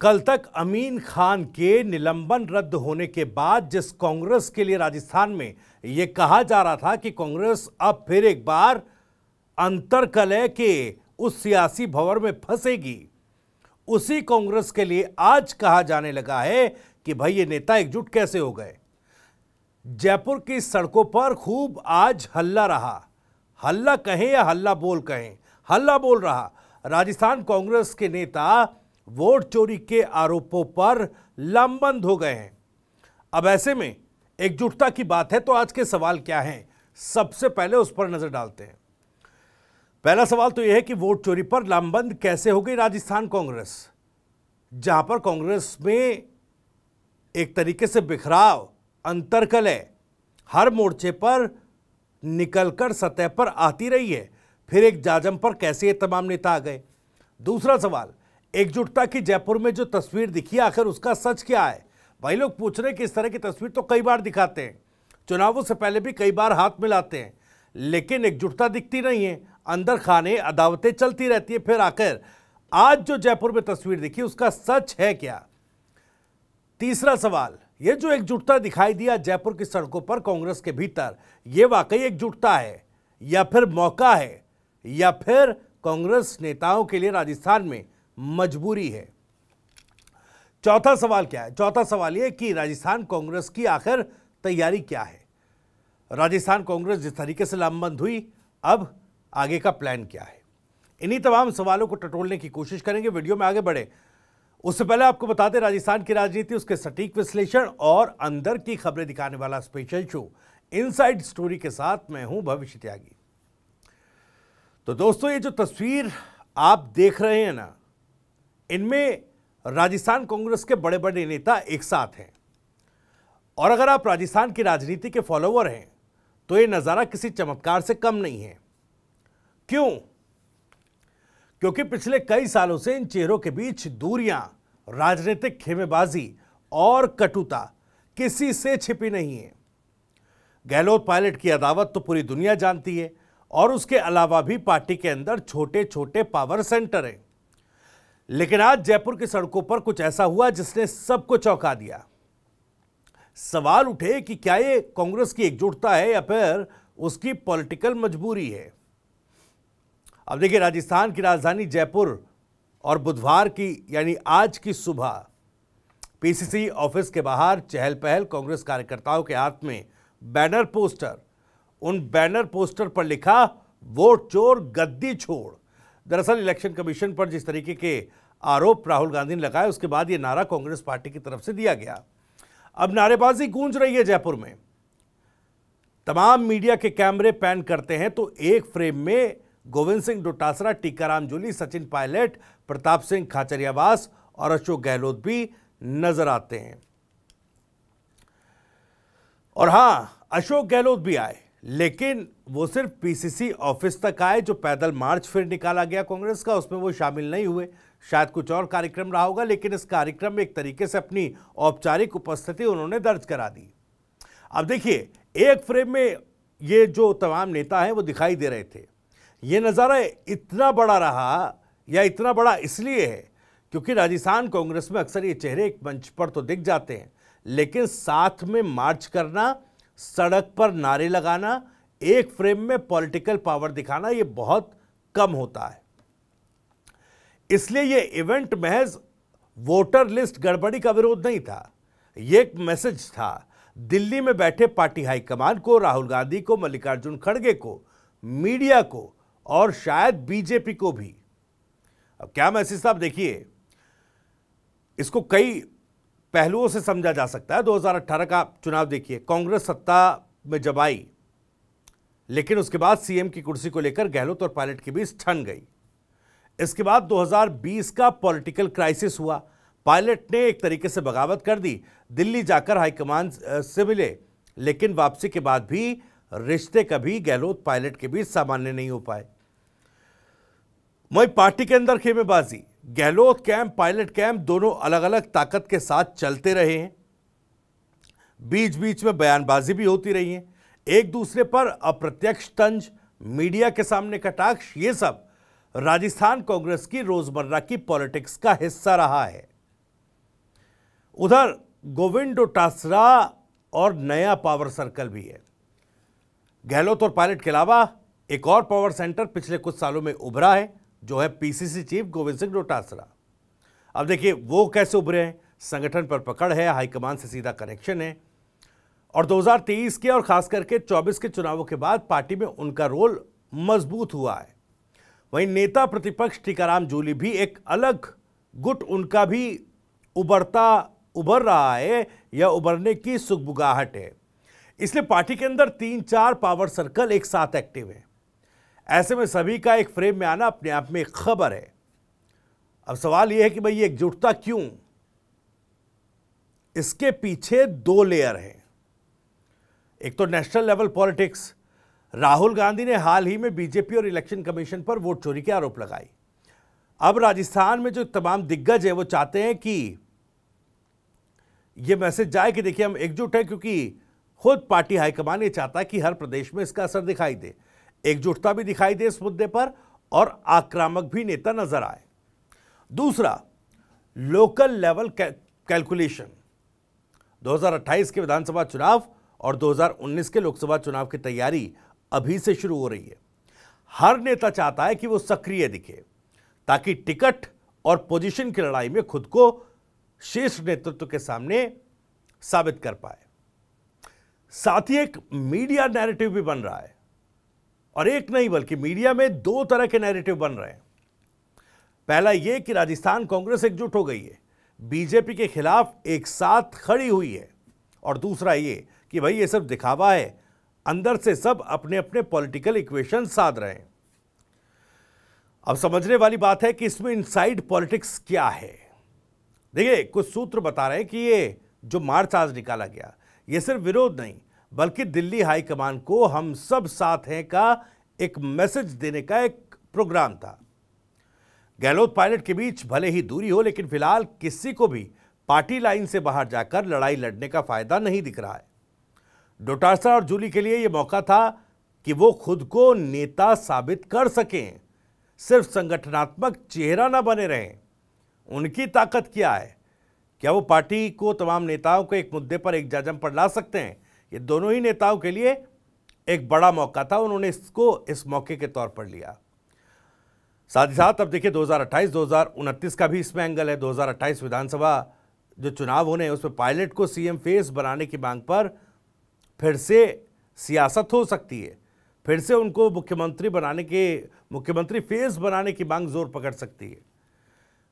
कल तक अमीन खान के निलंबन रद्द होने के बाद जिस कांग्रेस के लिए राजस्थान में यह कहा जा रहा था कि कांग्रेस अब फिर एक बार अंतर्कलह के उस सियासी भंवर में फंसेगी, उसी कांग्रेस के लिए आज कहा जाने लगा है कि भाई ये नेता एकजुट कैसे हो गए। जयपुर की सड़कों पर खूब आज हल्ला रहा, हल्ला कहें या हल्ला बोल कहें, हल्ला बोल रहा। राजस्थान कांग्रेस के नेता वोट चोरी के आरोपों पर लामबंद हो गए हैं। अब ऐसे में एकजुटता की बात है तो आज के सवाल क्या हैं, सबसे पहले उस पर नजर डालते हैं। पहला सवाल तो यह है कि वोट चोरी पर लामबंद कैसे हो गई राजस्थान कांग्रेस, जहां पर कांग्रेस में एक तरीके से बिखराव, अंतर्कलह हर मोर्चे पर निकलकर सतह पर आती रही है, फिर एक जाजम पर कैसे ये तमाम नेता आ गए। दूसरा सवाल, एकजुटता की जयपुर में जो तस्वीर दिखी आखिर उसका सच क्या है। भाई लोग पूछ रहे हैं कि इस तरह की तस्वीर तो कई बार दिखाते हैं, चुनावों से पहले भी कई बार हाथ मिलाते हैं, लेकिन एकजुटता दिखती नहीं है, अंदर खाने अदावतें चलती रहती है। फिर आखिर आज जो जयपुर में तस्वीर दिखी उसका सच है क्या। तीसरा सवाल, यह जो एकजुटता दिखाई दिया जयपुर की सड़कों पर कांग्रेस के भीतर, यह वाकई एकजुटता है या फिर मौका है या फिर कांग्रेस नेताओं के लिए राजस्थान में मजबूरी है। चौथा सवाल क्या है, चौथा सवाल यह कि राजस्थान कांग्रेस की आखिर तैयारी क्या है। राजस्थान कांग्रेस जिस तरीके से लामबंद हुई, अब आगे का प्लान क्या है। इन्हीं तमाम सवालों को टटोलने की कोशिश करेंगे। वीडियो में आगे बढ़े उससे पहले आपको बता दें, राजस्थान की राजनीति, उसके सटीक विश्लेषण और अंदर की खबरें दिखाने वाला स्पेशल शो इनसाइड स्टोरी के साथ मैं हूं भविष्य त्यागी। तो दोस्तों, ये जो तस्वीर आप देख रहे हैं ना, इनमें राजस्थान कांग्रेस के बड़े बड़े नेता एक साथ हैं। और अगर आप राजस्थान की राजनीति के फॉलोअर हैं तो ये नजारा किसी चमत्कार से कम नहीं है। क्यों? क्योंकि पिछले कई सालों से इन चेहरों के बीच दूरियां, राजनीतिक खेमेबाजी और कटुता किसी से छिपी नहीं है। गहलोत पायलट की अदावत तो पूरी दुनिया जानती है और उसके अलावा भी पार्टी के अंदर छोटे छोटे पावर सेंटर हैं। लेकिन आज जयपुर की सड़कों पर कुछ ऐसा हुआ जिसने सबको चौंका दिया। सवाल उठे कि क्या ये कांग्रेस की एकजुटता है या फिर उसकी पॉलिटिकल मजबूरी है। अब देखिए, राजस्थान की राजधानी जयपुर और बुधवार की यानी आज की सुबह पीसीसी ऑफिस के बाहर चहल पहल। कांग्रेस कार्यकर्ताओं के हाथ में बैनर पोस्टर, उन बैनर पोस्टर पर लिखा वोट चोर गद्दी छोड़। दरअसल इलेक्शन कमीशन पर जिस तरीके के आरोप राहुल गांधी ने लगाए, उसके बाद यह नारा कांग्रेस पार्टी की तरफ से दिया गया। अब नारेबाजी गूंज रही है जयपुर में। तमाम मीडिया के कैमरे पैन करते हैं तो एक फ्रेम में गोविंद सिंह डोटासरा, टीकाराम जूली, सचिन पायलट, प्रताप सिंह खाचरियावास और अशोक गहलोत भी नजर आते हैं। और हां, अशोक गहलोत भी आए, लेकिन वो सिर्फ पीसीसी ऑफिस तक आए। जो पैदल मार्च फिर निकाला गया कांग्रेस का, उसमें वो शामिल नहीं हुए। शायद कुछ और कार्यक्रम रहा होगा, लेकिन इस कार्यक्रम में एक तरीके से अपनी औपचारिक उपस्थिति उन्होंने दर्ज करा दी। अब देखिए, एक फ्रेम में ये जो तमाम नेता हैं वो दिखाई दे रहे थे। ये नज़ारा इतना बड़ा रहा, या इतना बड़ा इसलिए है क्योंकि राजस्थान कांग्रेस में अक्सर ये चेहरे एक मंच पर तो दिख जाते हैं, लेकिन साथ में मार्च करना, सड़क पर नारे लगाना, एक फ्रेम में पॉलिटिकल पावर दिखाना, ये बहुत कम होता है। इसलिए ये इवेंट महज वोटर लिस्ट गड़बड़ी का विरोध नहीं था, ये एक मैसेज था दिल्ली में बैठे पार्टी हाईकमान को, राहुल गांधी को, मल्लिकार्जुन खड़गे को, मीडिया को और शायद बीजेपी को भी। अब क्या मैसेज था, आप देखिए, इसको कई पहलुओं से समझा जा सकता है। 2018 का चुनाव देखिए, कांग्रेस सत्ता में जब आई, लेकिन उसके बाद सीएम की कुर्सी को लेकर गहलोत और पायलट के बीच ठन गई। इसके बाद 2020 का पॉलिटिकल क्राइसिस हुआ। पायलट ने एक तरीके से बगावत कर दी, दिल्ली जाकर हाईकमान से मिले, लेकिन वापसी के बाद भी रिश्ते कभी गहलोत पायलट के बीच सामान्य नहीं हो पाए। वही पार्टी के अंदर खेमेबाजी, गहलोत कैंप, पायलट कैंप दोनों अलग अलग ताकत के साथ चलते रहे हैं। बीच बीच में बयानबाजी भी होती रही है, एक दूसरे पर अप्रत्यक्ष तंज, मीडिया के सामने कटाक्ष, ये सब राजस्थान कांग्रेस की रोजमर्रा की पॉलिटिक्स का हिस्सा रहा है। उधर गोविंद डोटासरा और नया पावर सर्कल भी है। गहलोत और पायलट के अलावा एक और पावर सेंटर पिछले कुछ सालों में उभरा है, जो है पीसीसी चीफ गोविंद सिंह डोटासरा। अब देखिए वो कैसे उभरे हैं। संगठन पर पकड़ है, हाईकमान से सीधा कनेक्शन है, और 2023 के और खास करके 24 के चुनावों के बाद पार्टी में उनका रोल मजबूत हुआ है। वहीं नेता प्रतिपक्ष टीकाराम जूली भी एक अलग गुट उनका भी उभर रहा है, या उभरने की सुगबुगाहट है। इसलिए पार्टी के अंदर 3-4 पावर सर्कल एक साथ एक्टिव है। ऐसे में सभी का एक फ्रेम में आना अपने आप में एक खबर है। अब सवाल यह है कि भाई ये एकजुटता क्यों? इसके पीछे 2 लेयर हैं। एक तो national level politics. Rahul Gandhi ने हाल ही में बीजेपी और इलेक्शन कमीशन पर वोट चोरी के आरोप लगाए। अब राजस्थान में जो तमाम दिग्गज है वो चाहते हैं कि यह मैसेज जाए कि देखिए हम एकजुट हैं, क्योंकि खुद पार्टी हाईकमान ये चाहता है कि हर प्रदेश में इसका असर दिखाई दे, एकजुटता भी दिखाई दे इस मुद्दे पर, और आक्रामक भी नेता नजर आए। दूसरा, लोकल लेवल कैलकुलेशन। 2028 के विधानसभा चुनाव और 2019 के लोकसभा चुनाव की तैयारी अभी से शुरू हो रही है। हर नेता चाहता है कि वो सक्रिय दिखे, ताकि टिकट और पोजीशन की लड़ाई में खुद को शीर्ष नेतृत्व के सामने साबित कर पाए। साथ ही एक मीडिया नैरेटिव भी बन रहा है, और एक नहीं बल्कि मीडिया में 2 तरह के नैरेटिव बन रहे हैं। पहला यह कि राजस्थान कांग्रेस एकजुट हो गई है, बीजेपी के खिलाफ एक साथ खड़ी हुई है, और दूसरा यह कि भाई ये सब दिखावा है, अंदर से सब अपने अपने पॉलिटिकल इक्वेशन साध रहे हैं। अब समझने वाली बात है कि इसमें इनसाइड पॉलिटिक्स क्या है। देखिए, कुछ सूत्र बता रहे हैं कि ये जो मार्च आज निकाला गया, ये सिर्फ विरोध नहीं बल्कि दिल्ली हाईकमान को हम सब साथ हैं का एक मैसेज देने का एक प्रोग्राम था। गहलोत पायलट के बीच भले ही दूरी हो, लेकिन फिलहाल किसी को भी पार्टी लाइन से बाहर जाकर लड़ाई लड़ने का फायदा नहीं दिख रहा है। डोटासरा और जूली के लिए यह मौका था कि वो खुद को नेता साबित कर सकें, सिर्फ संगठनात्मक चेहरा ना बने रहें। उनकी ताकत क्या है? क्या वो पार्टी को, तमाम नेताओं को एक मुद्दे पर एक जजम पर ला सकते हैं? ये दोनों ही नेताओं के लिए एक बड़ा मौका था, उन्होंने इसको इस मौके के तौर पर लिया। साथ ही साथ अब देखिए 2028-2029 का भी इसमें एंगल है। 2028 विधानसभा जो चुनाव होने हैं उसमें पायलट को सीएम फेस बनाने की मांग पर फिर से सियासत हो सकती है, फिर से उनको मुख्यमंत्री फेस बनाने की मांग जोर पकड़ सकती है।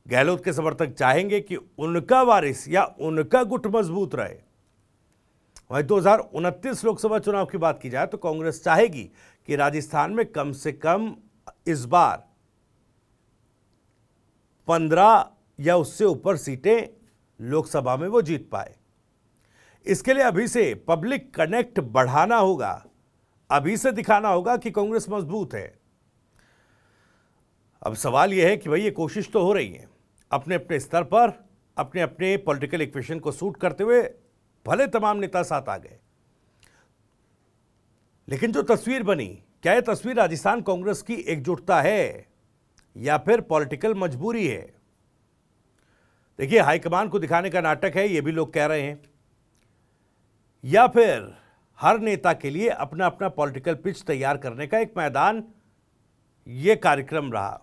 गहलोत के समर्थक चाहेंगे कि उनका वारिस या उनका गुट मजबूत रहे। वहीं 2029 लोकसभा चुनाव की बात की जाए तो कांग्रेस चाहेगी कि राजस्थान में कम से कम इस बार 15 या उससे ऊपर सीटें लोकसभा में वो जीत पाए। इसके लिए अभी से पब्लिक कनेक्ट बढ़ाना होगा, अभी से दिखाना होगा कि कांग्रेस मजबूत है। अब सवाल यह है कि भाई ये कोशिश तो हो रही है अपने अपने स्तर पर, अपने अपने पॉलिटिकल इक्वेशन को सूट करते हुए भले तमाम नेता साथ आ गए, लेकिन जो तस्वीर बनी, क्या यह तस्वीर राजस्थान कांग्रेस की एकजुटता है या फिर पॉलिटिकल मजबूरी है? देखिए, हाईकमान को दिखाने का नाटक है, ये भी लोग कह रहे हैं, या फिर हर नेता के लिए अपना अपना पॉलिटिकल पिच तैयार करने का एक मैदान ये कार्यक्रम रहा।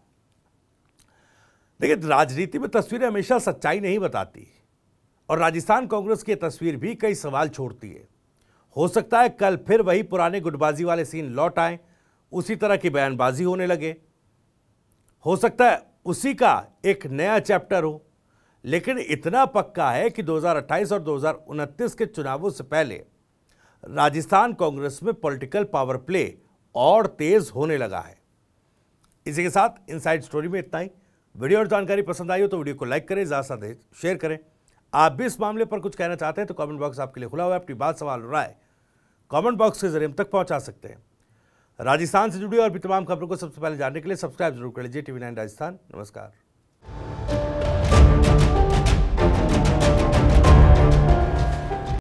देखिए, राजनीति में तस्वीरें हमेशा सच्चाई नहीं बताती, और राजस्थान कांग्रेस की तस्वीर भी कई सवाल छोड़ती है। हो सकता है कल फिर वही पुराने गुटबाजी वाले सीन लौट आए, उसी तरह की बयानबाजी होने लगे, हो सकता है उसी का एक नया चैप्टर हो। लेकिन इतना पक्का है कि 2028 और 2029 के चुनावों से पहले राजस्थान कांग्रेस में पॉलिटिकल पावर प्ले और तेज होने लगा है। इसी के साथ इनसाइड स्टोरी में इतना ही। वीडियो और जानकारी पसंद आई हो तो वीडियो को लाइक करें, ज़्यादा से ज़्यादा शेयर करें। आप भी इस मामले पर कुछ कहना चाहते हैं तो कमेंट बॉक्स आपके लिए खुला हुआ है। अपनी बात, सवाल और राय कमेंट बॉक्स के जरिए हम तक पहुंचा सकते हैं। राजस्थान से जुड़ी और भी तमाम खबरों को सबसे पहले जानने के लिए सब्सक्राइब जरूर कर लीजिए TV9 राजस्थान। नमस्कार।